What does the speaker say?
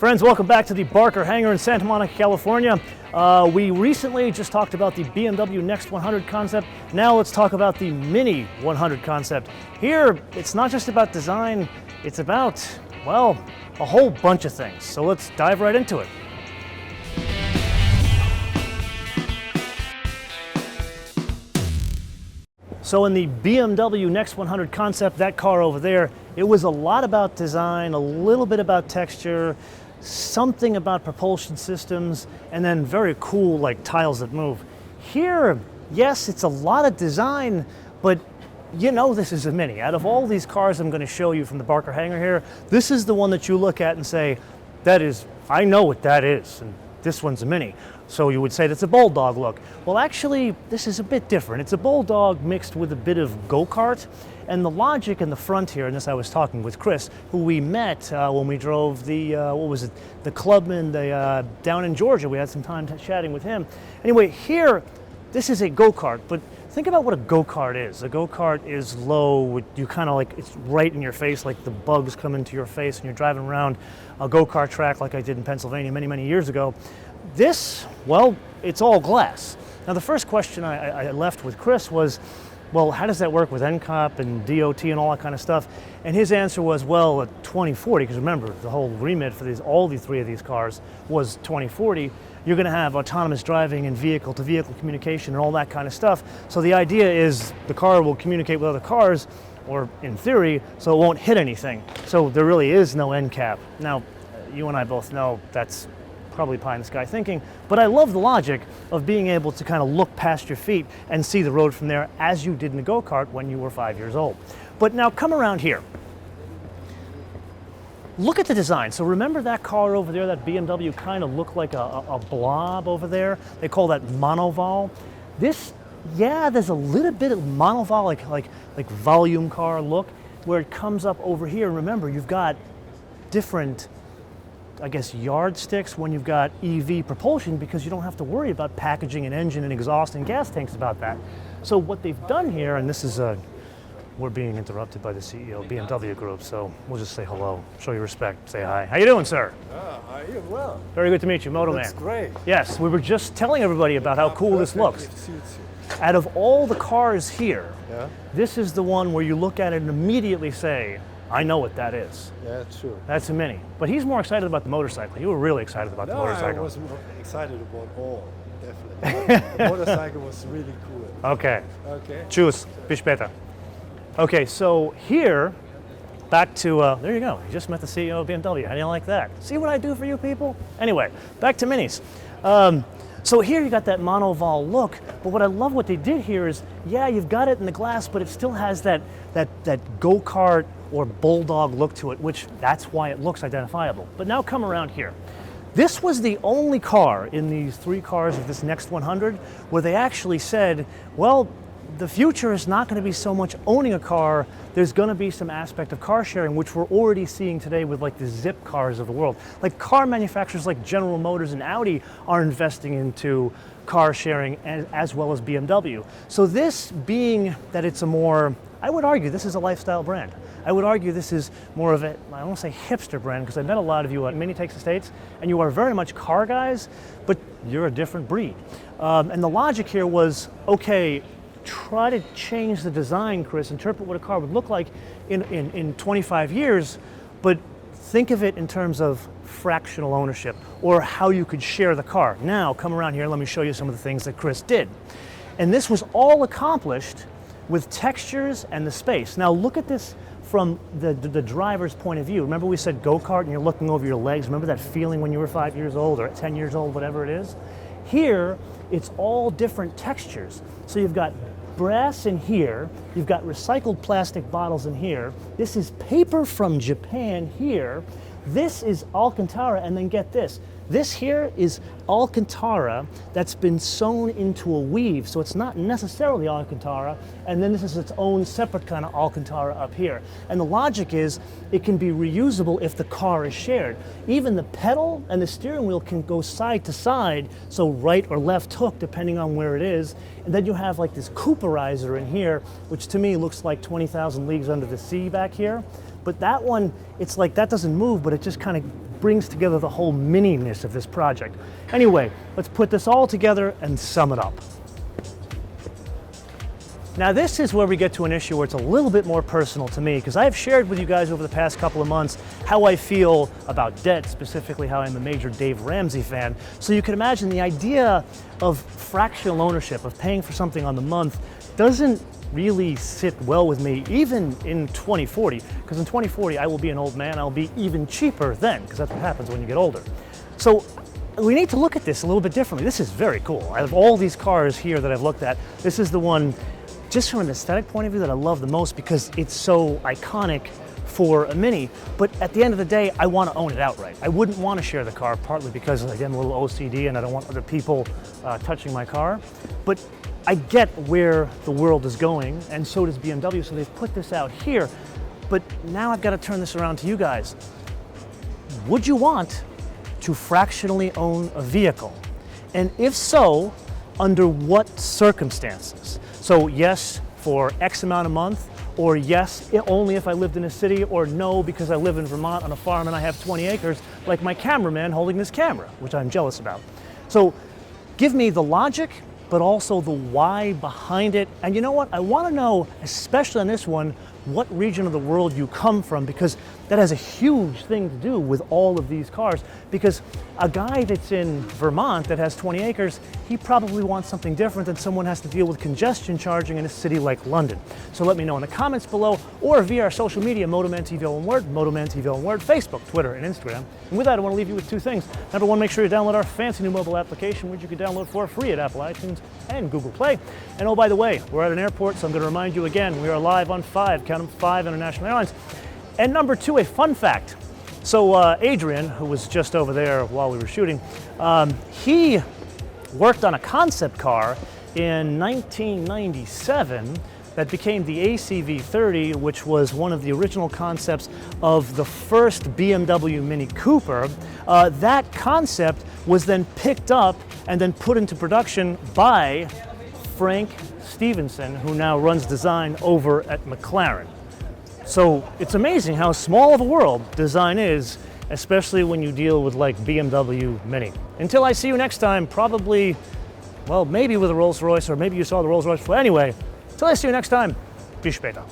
Friends, welcome back to the Barker Hangar in Santa Monica, California. We recently just talked about the BMW Next 100 concept. Now let's talk about the Mini 100 concept. Here, it's not just about design, it's about, well, a whole bunch of things. So let's dive right into it. So in the BMW Next 100 concept, that car over there, it was a lot about design, a little bit about texture, something about propulsion systems, and then very cool like tiles that move. Here, yes, it's a lot of design, but you know this is a Mini. Out of all these cars I'm going to show you from the Barker Hangar here, this is the one that you look at and say, that is, I know what that is, and this one's a Mini. So you would say that's a Bulldog look. Well, actually, this is a bit different. It's a Bulldog mixed with a bit of go-kart. And the logic in the front here, and this I was talking with Chris, who we met when we drove the, the Clubman down in Georgia. We had some time chatting with him. Anyway, here, this is a go-kart, but think about what a go-kart is. A go-kart is low, you kind of like, it's right in your face, like the bugs come into your face and you're driving around a go-kart track like I did in Pennsylvania many, many years ago. This, well, it's all glass. Now the first question I left with Chris was, well, how does that work with NCOP and DOT and all that kind of stuff? And his answer was, well, at 2040, because remember, the whole remit for all three of these cars was 2040, you're going to have autonomous driving and vehicle-to-vehicle communication and all that kind of stuff. So the idea is the car will communicate with other cars, or in theory, so it won't hit anything. So there really is no NCAP. Now, you and I both know that's probably pie in the sky thinking, but I love the logic of being able to kind of look past your feet and see the road from there as you did in the go-kart when you were 5 years old. But now come around here. Look at the design. So remember that car over there, that BMW kind of looked like a blob over there? They call that monoval. This, yeah, there's a little bit of monoval, like volume car look, where it comes up over here. Remember, you've got different, I guess, yardsticks when you've got EV propulsion, because you don't have to worry about packaging an engine and exhaust and gas tanks about that. So what they've done here, and this is we're being interrupted by the CEO of BMW Group, so we'll just say hello, show you respect, say hi. How you doing, sir? How are you? Well. Very good to meet you, MotoMan. That's great. Yes, we were just telling everybody about how cool this looks. Out of all the cars here, yeah, this is the one where you look at it and immediately say, I know what that is. Yeah, true. That's a Mini. But he's more excited about the motorcycle. You were really excited about the motorcycle. I was excited about all, definitely. The motorcycle was really cool. Okay. Okay. Tschüss. Bis später. Okay, so here, back to, there you go. You just met the CEO of BMW. How do you like that? See what I do for you people? Anyway, back to Minis. So here you got that monoval look, but what I love what they did here is, yeah, you've got it in the glass, but it still has that go-kart or Bulldog look to it, which that's why it looks identifiable. But now come around here. This was the only car in these three cars of this Next 100 where they actually said, well, the future is not going to be so much owning a car, there's going to be some aspect of car sharing, which we're already seeing today with like the Zip cars of the world. Like car manufacturers like General Motors and Audi are investing into car sharing as well as BMW. So this being that it's a more, I would argue this is a lifestyle brand. I would argue this is more of a, I don't want to say hipster brand, because I met a lot of you at Mini Takes the States, and you are very much car guys, but you're a different breed. And the logic here was, okay, try to change the design, Chris, interpret what a car would look like in 25 years, but think of it in terms of fractional ownership or how you could share the car. Now, come around here, let me show you some of the things that Chris did. And this was all accomplished with textures and the space. Now, look at this from the driver's point of view. Remember we said go-kart and you're looking over your legs? Remember that feeling when you were 5 years old or 10 years old, whatever it is? Here, it's all different textures. So you've got brass in here, you've got recycled plastic bottles in here, this is paper from Japan here, this is Alcantara, and then get this. This here is Alcantara that's been sewn into a weave, so it's not necessarily Alcantara, and then this is its own separate kind of Alcantara up here. And the logic is it can be reusable if the car is shared. Even the pedal and the steering wheel can go side to side, so right or left hook depending on where it is. And then you have like this Cooperizer in here, which to me looks like 20,000 Leagues Under the Sea back here. But that one, it's like that doesn't move, but it just kind of brings together the whole mininess of this project. Anyway, let's put this all together and sum it up. Now this is where we get to an issue where it's a little bit more personal to me, because I've shared with you guys over the past couple of months how I feel about debt, specifically how I'm a major Dave Ramsey fan. So you can imagine the idea of fractional ownership, of paying for something on the month, doesn't really sit well with me even in 2040, because in 2040 I will be an old man. I'll be even cheaper then, because that's what happens when you get older. So we need to look at this a little bit differently. This is very cool. I have all these cars here that I've looked at. This is the one, just from an aesthetic point of view, that I love the most because it's so iconic for a Mini. But at the end of the day, I want to own it outright. I wouldn't want to share the car, partly because again, I'm a little OCD and I don't want other people touching my car. But I get where the world is going, and so does BMW, so they've put this out here. But now I've got to turn this around to you guys. Would you want to fractionally own a vehicle? And if so, under what circumstances? So yes, for X amount a month, or yes, only if I lived in a city, or no, because I live in Vermont on a farm and I have 20 acres, like my cameraman holding this camera, which I'm jealous about. So give me the logic, but also the why behind it. And you know what? I want to know, especially on this one, what region of the world you come from, because that has a huge thing to do with all of these cars. Because a guy that's in Vermont that has 20 acres, he probably wants something different than someone has to deal with congestion charging in a city like London. So let me know in the comments below, or via our social media, MotoManTV all one word, MotoManTV all one word, Facebook, Twitter, and Instagram. And with that, I want to leave you with two things. Number one, make sure you download our fancy new mobile application, which you can download for free at Apple iTunes and Google Play. And oh, by the way, we're at an airport, so I'm going to remind you again, we are live on 5 international airlines. And number two, a fun fact. So Adrian, who was just over there while we were shooting, he worked on a concept car in 1997 that became the ACV30, which was one of the original concepts of the first BMW Mini Cooper. That concept was then picked up and then put into production by Frank Stevenson, who now runs design over at McLaren. So it's amazing how small of a world design is, especially when you deal with like BMW Mini. Until I see you next time, probably, well, maybe with a Rolls Royce, or maybe you saw the Rolls Royce before. Anyway, until I see you next time, bis später.